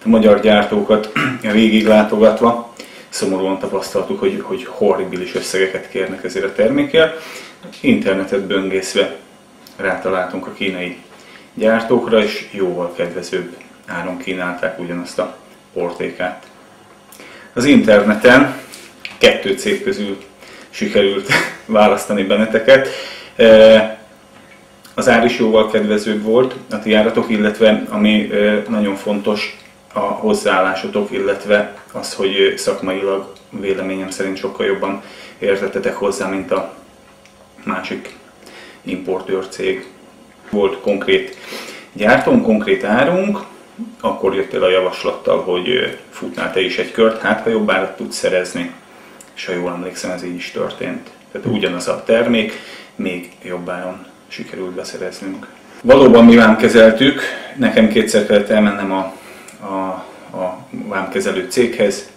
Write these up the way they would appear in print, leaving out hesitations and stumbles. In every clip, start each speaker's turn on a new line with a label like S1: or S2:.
S1: a magyar gyártókat végiglátogatva szomorúan tapasztaltuk, hogy horribilis összegeket kérnek ezért a termékért. Internetet böngészve rátaláltunk a kínai gyártókra, és jóval kedvezőbb áron kínálták ugyanazt a portékát. Az interneten 2 cég közül sikerült választani benneteket. Az ár is jóval kedvezőbb volt, a ti áratok, illetve ami nagyon fontos, a hozzáállásotok, illetve az, hogy szakmailag véleményem szerint sokkal jobban értettetek hozzá, mint a másik importőr cég. Volt konkrét gyártónk, konkrét árunk, akkor jöttél a javaslattal, hogy futnál te is egy kört, hát ha jobb árat tudsz szerezni, és ha jól emlékszem, ez így is történt. Tehát ugyanaz a termék, még jobb áron sikerült beszereznünk. Valóban mi vámkezeltük, nekem 2-szer kellett elmennem a vámkezelő céghez.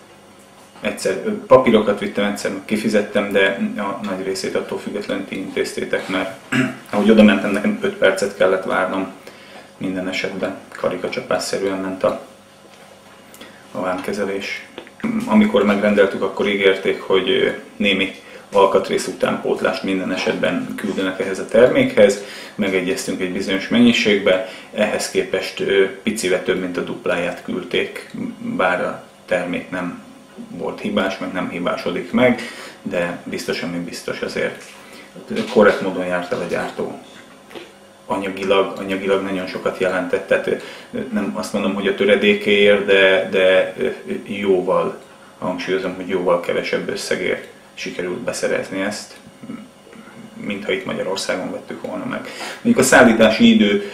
S1: Egyszer papírokat vittem, egyszer kifizettem, de a nagy részét attól függetlenül ti intéztétek, mert ahogy oda mentem, nekem 5 percet kellett várnom minden esetben. Karikacsapásszerűen ment a vámkezelés. Amikor megrendeltük, akkor ígérték, hogy némi alkatrész utánpótlást minden esetben küldenek ehhez a termékhez. Megegyeztünk egy bizonyos mennyiségbe, ehhez képest picivel több, mint a dupláját küldték, bár a termék nem volt hibás, meg nem hibásodik meg, de biztos, ami biztos, azért korrekt módon járt el a gyártó. Anyagilag nagyon sokat jelentett, tehát nem azt mondom, hogy a töredékéért, de jóval, hangsúlyozom, hogy jóval kevesebb összegért sikerült beszerezni ezt, mintha itt Magyarországon vettük volna meg. Mondjuk a szállítási idő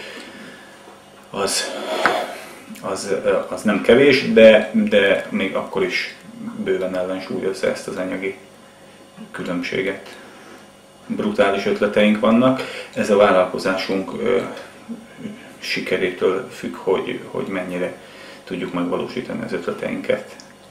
S1: az nem kevés, de még akkor is bőven ellensúlyozza ezt az anyagi különbséget. Brutális ötleteink vannak. Ez a vállalkozásunk sikerétől függ, hogy mennyire tudjuk megvalósítani az ötleteinket.